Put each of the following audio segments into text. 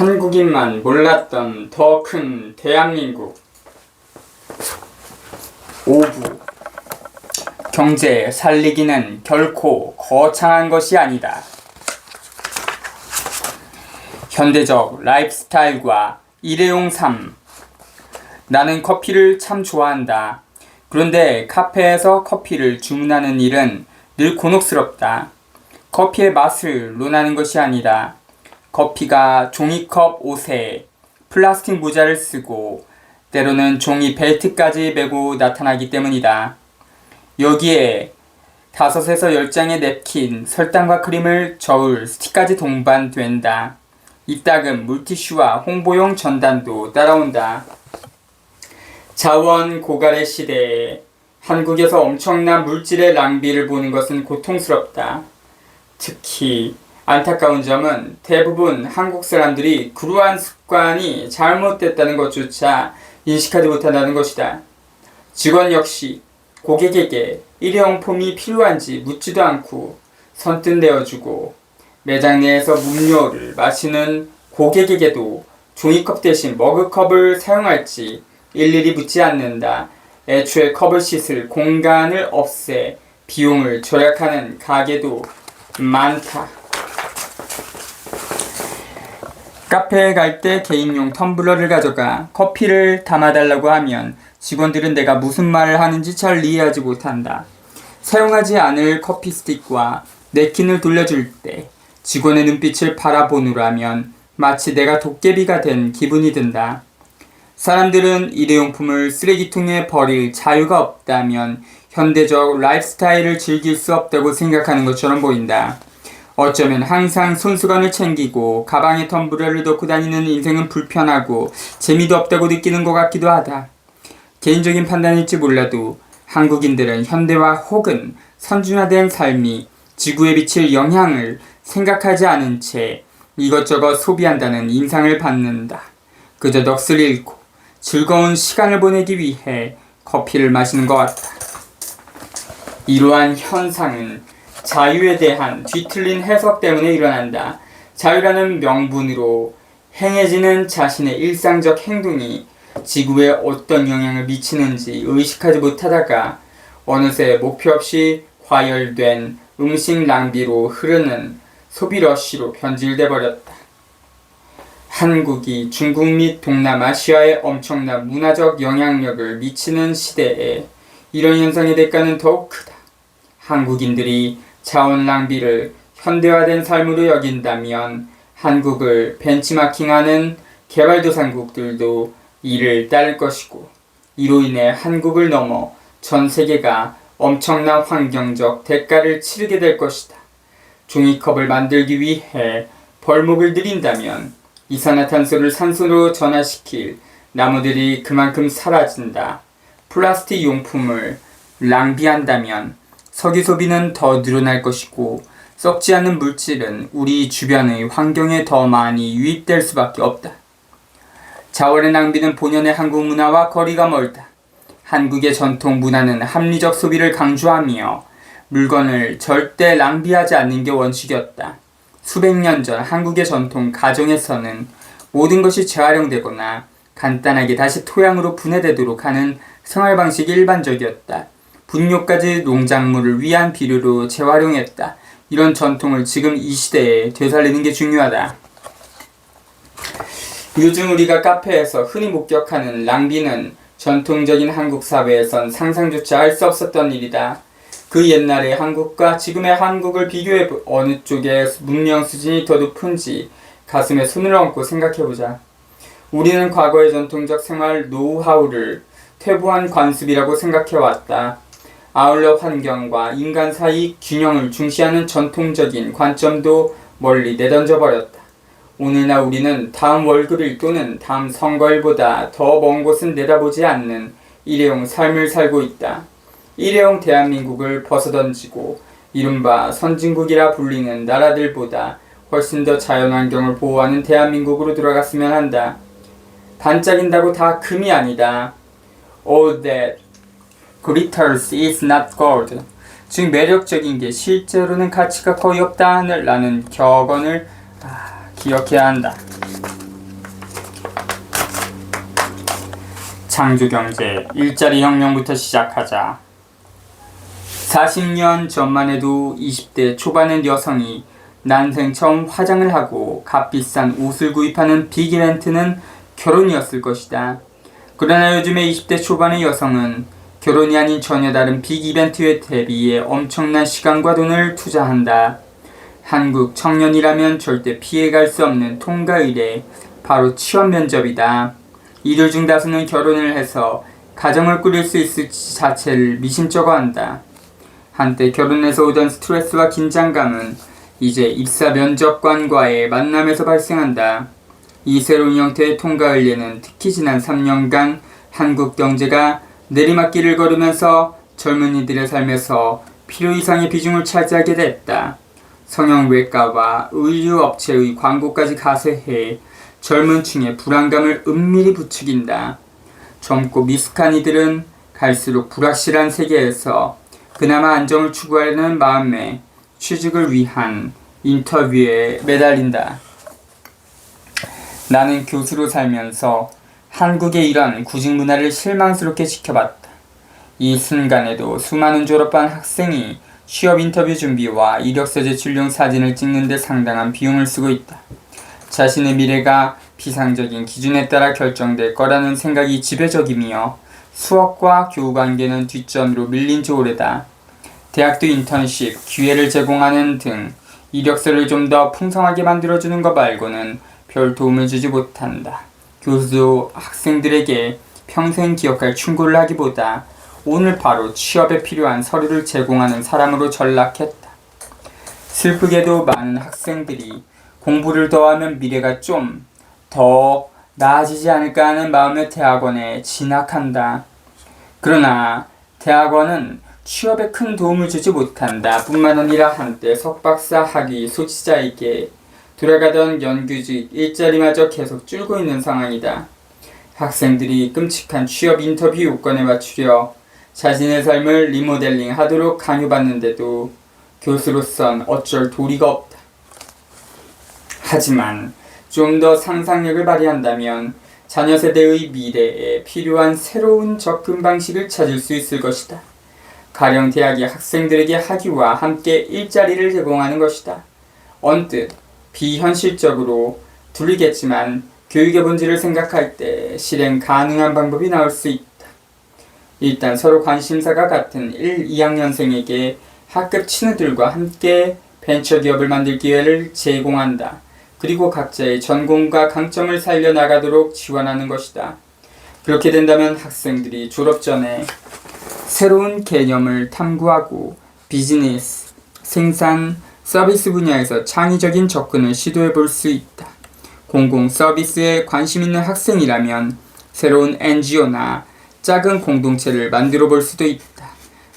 한국인만 몰랐던 더 큰 대한민국. 5부. 경제 살리기는 결코 거창한 것이 아니다. 현대적 라이프스타일과 일회용 삶. 나는 커피를 참 좋아한다. 그런데 카페에서 커피를 주문하는 일은 늘 곤혹스럽다. 커피의 맛을 논하는 것이 아니라 커피가 종이컵 옷에 플라스틱 모자를 쓰고 때로는 종이 벨트까지 메고 나타나기 때문이다. 여기에 5에서 10장의 냅킨, 설탕과 크림을 저을 스틱까지 동반된다. 이따금 물티슈와 홍보용 전단도 따라온다. 자원 고갈의 시대에 한국에서 엄청난 물질의 낭비를 보는 것은 고통스럽다. 특히 안타까운 점은 대부분 한국 사람들이 그러한 습관이 잘못됐다는 것조차 인식하지 못한다는 것이다. 직원 역시 고객에게 일회용품이 필요한지 묻지도 않고 선뜻 내어주고 매장 내에서 음료를 마시는 고객에게도 종이컵 대신 머그컵을 사용할지 일일이 묻지 않는다. 애초에 컵을 씻을 공간을 없애 비용을 절약하는 가게도 많다. 카페에 갈 때 개인용 텀블러를 가져가 커피를 담아달라고 하면 직원들은 내가 무슨 말을 하는지 잘 이해하지 못한다. 사용하지 않을 커피 스틱과 냅킨을 돌려줄 때 직원의 눈빛을 바라보느라면 마치 내가 도깨비가 된 기분이 든다. 사람들은 일회용품을 쓰레기통에 버릴 자유가 없다면 현대적 라이프스타일을 즐길 수 없다고 생각하는 것처럼 보인다. 어쩌면 항상 손수건을 챙기고 가방에 텀블러를 넣고 다니는 인생은 불편하고 재미도 없다고 느끼는 것 같기도 하다. 개인적인 판단일지 몰라도 한국인들은 현대화 혹은 선진화된 삶이 지구에 미칠 영향을 생각하지 않은 채 이것저것 소비한다는 인상을 받는다. 그저 넋을 잃고 즐거운 시간을 보내기 위해 커피를 마시는 것 같다. 이러한 현상은 자유에 대한 뒤틀린 해석 때문에 일어난다. 자유라는 명분으로 행해지는 자신의 일상적 행동이 지구에 어떤 영향을 미치는지 의식하지 못하다가 어느새 목표 없이 과열된 음식 낭비로 흐르는 소비 러쉬로 변질돼 버렸다. 한국이 중국 및 동남아시아에 엄청난 문화적 영향력을 미치는 시대에 이런 현상의 대가는 더욱 크다. 한국인들이 자원 낭비를 현대화된 삶으로 여긴다면 한국을 벤치마킹하는 개발도상국들도 이를 따를 것이고 이로 인해 한국을 넘어 전 세계가 엄청난 환경적 대가를 치르게 될 것이다. 종이컵을 만들기 위해 벌목을 들인다면 이산화탄소를 산소로 전환시킬 나무들이 그만큼 사라진다. 플라스틱 용품을 낭비한다면 석유 소비는 더 늘어날 것이고 썩지 않는 물질은 우리 주변의 환경에 더 많이 유입될 수밖에 없다. 자원의 낭비는 본연의 한국 문화와 거리가 멀다. 한국의 전통 문화는 합리적 소비를 강조하며 물건을 절대 낭비하지 않는 게 원칙이었다. 수백 년 전 한국의 전통 가정에서는 모든 것이 재활용되거나 간단하게 다시 토양으로 분해되도록 하는 생활 방식이 일반적이었다. 분뇨까지 농작물을 위한 비료로 재활용했다. 이런 전통을 지금 이 시대에 되살리는 게 중요하다. 요즘 우리가 카페에서 흔히 목격하는 낭비는 전통적인 한국 사회에선 상상조차 할 수 없었던 일이다. 그 옛날의 한국과 지금의 한국을 비교해 어느 쪽의 문명 수준이 더 높은지 가슴에 손을 얹고 생각해보자. 우리는 과거의 전통적 생활 노하우를 퇴보한 관습이라고 생각해왔다. 아울러 환경과 인간 사이 균형을 중시하는 전통적인 관점도 멀리 내던져버렸다. 오늘날 우리는 다음 월급일 또는 다음 선거일보다 더 먼 곳은 내다보지 않는 일회용 삶을 살고 있다. 일회용 대한민국을 벗어던지고 이른바 선진국이라 불리는 나라들보다 훨씬 더 자연환경을 보호하는 대한민국으로 돌아갔으면 한다. 반짝인다고 다 금이 아니다. All that glitters is not gold. 즉 매력적인 게 실제로는 가치가 거의 없다라는 격언을 기억해야 한다. 창조경제 일자리 혁명부터 시작하자. 40년 전만 해도 20대 초반의 여성이 난생 처음 화장을 하고 값비싼 옷을 구입하는 빅 이벤트는 결혼이었을 것이다. 그러나 요즘의 20대 초반의 여성은 결혼이 아닌 전혀 다른 빅 이벤트에 대비해 엄청난 시간과 돈을 투자한다. 한국 청년이라면 절대 피해갈 수 없는 통과 의례, 바로 취업 면접이다. 이들 중 다수는 결혼을 해서 가정을 꾸릴 수 있을지 자체를 미심쩍어 한다. 한때 결혼해서 오던 스트레스와 긴장감은 이제 입사 면접관과의 만남에서 발생한다. 이 새로운 형태의 통과 의례는 특히 지난 3년간 한국 경제가 내리막길을 걸으면서 젊은이들의 삶에서 필요 이상의 비중을 차지하게 됐다. 성형외과와 의류업체의 광고까지 가세해 젊은 층의 불안감을 은밀히 부추긴다. 젊고 미숙한 이들은 갈수록 불확실한 세계에서 그나마 안정을 추구하려는 마음에 취직을 위한 인터뷰에 매달린다. 나는 교수로 살면서 한국의 이런 구직 문화를 실망스럽게 지켜봤다. 이 순간에도 수많은 졸업한 학생이 취업 인터뷰 준비와 이력서 제출용 사진을 찍는 데 상당한 비용을 쓰고 있다. 자신의 미래가 비상적인 기준에 따라 결정될 거라는 생각이 지배적이며 수업과 교우 관계는 뒷전으로 밀린 지 오래다. 대학도 인턴십, 기회를 제공하는 등 이력서를 좀 더 풍성하게 만들어주는 것 말고는 별 도움을 주지 못한다. 교수도 학생들에게 평생 기억할 충고를 하기보다 오늘 바로 취업에 필요한 서류를 제공하는 사람으로 전락했다. 슬프게도 많은 학생들이 공부를 더 하면 미래가 좀 더 나아지지 않을까 하는 마음의 대학원에 진학한다. 그러나 대학원은 취업에 큰 도움을 주지 못한다. 뿐만 아니라 한때 석박사 학위 소지자에게 돌아가던 연구직 일자리마저 계속 줄고 있는 상황이다. 학생들이 끔찍한 취업 인터뷰 요건에 맞추려 자신의 삶을 리모델링 하도록 강요받는데도 교수로선 어쩔 도리가 없다. 하지만 좀 더 상상력을 발휘한다면 자녀 세대의 미래에 필요한 새로운 접근 방식을 찾을 수 있을 것이다. 가령 대학이 학생들에게 학위와 함께 일자리를 제공하는 것이다. 언뜻 비현실적으로 들리겠지만 교육의 본질을 생각할 때 실행 가능한 방법이 나올 수 있다. 일단 서로 관심사가 같은 1, 2학년생에게 학급 친구들과 함께 벤처기업을 만들 기회를 제공한다. 그리고 각자의 전공과 강점을 살려나가도록 지원하는 것이다. 그렇게 된다면 학생들이 졸업 전에 새로운 개념을 탐구하고 비즈니스, 생산, 서비스 분야에서 창의적인 접근을 시도해 볼 수 있다. 공공 서비스에 관심 있는 학생이라면 새로운 NGO나 작은 공동체를 만들어 볼 수도 있다.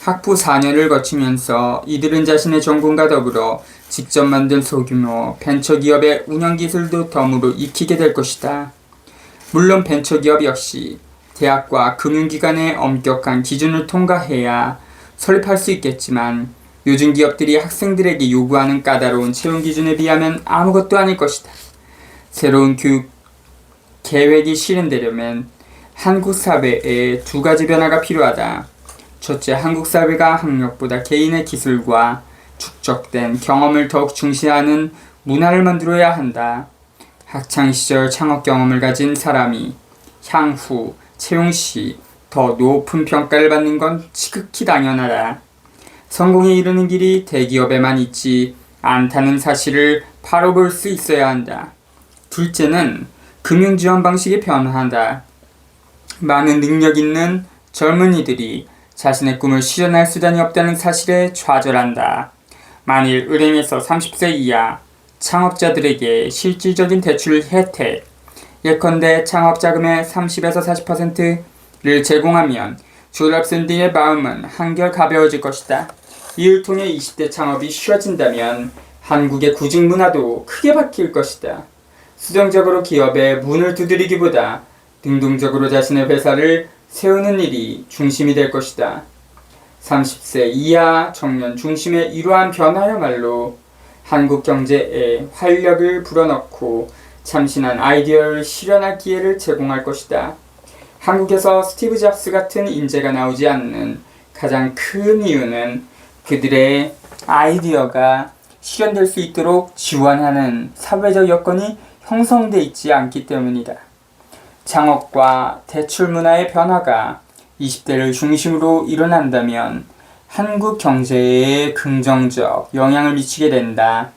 학부 4년을 거치면서 이들은 자신의 전공과 더불어 직접 만든 소규모 벤처기업의 운영기술도 덤으로 익히게 될 것이다. 물론 벤처기업 역시 대학과 금융기관의 엄격한 기준을 통과해야 설립할 수 있겠지만 요즘 기업들이 학생들에게 요구하는 까다로운 채용 기준에 비하면 아무것도 아닐 것이다. 새로운 교육 계획이 실현되려면 한국 사회에 두 가지 변화가 필요하다. 첫째, 한국 사회가 학력보다 개인의 기술과 축적된 경험을 더욱 중시하는 문화를 만들어야 한다. 학창시절 창업 경험을 가진 사람이 향후 채용 시 더 높은 평가를 받는 건 지극히 당연하다. 성공에 이르는 길이 대기업에만 있지 않다는 사실을 바로 볼 수 있어야 한다. 둘째는 금융지원 방식이 변화한다. 많은 능력 있는 젊은이들이 자신의 꿈을 실현할 수단이 없다는 사실에 좌절한다. 만일 은행에서 30세 이하 창업자들에게 실질적인 대출 혜택, 예컨대 창업자금의 30에서 40%를 제공하면 졸업생들의 마음은 한결 가벼워질 것이다. 이를 통해 20대 창업이 쉬워진다면 한국의 구직 문화도 크게 바뀔 것이다. 수동적으로 기업에 문을 두드리기보다 능동적으로 자신의 회사를 세우는 일이 중심이 될 것이다. 30세 이하 청년 중심의 이러한 변화야말로 한국 경제에 활력을 불어넣고 참신한 아이디어를 실현할 기회를 제공할 것이다. 한국에서 스티브 잡스 같은 인재가 나오지 않는 가장 큰 이유는 그들의 아이디어가 실현될 수 있도록 지원하는 사회적 여건이 형성돼 있지 않기 때문이다. 창업과 대출 문화의 변화가 20대를 중심으로 일어난다면 한국 경제에 긍정적 영향을 미치게 된다.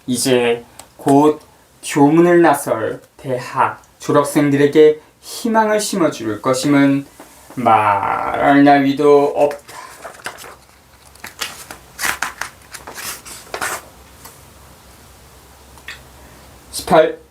이제 곧 교문을 나설 대학 졸업생들에게 희망을 심어줄 것임은 말할 나위도 없다. 18.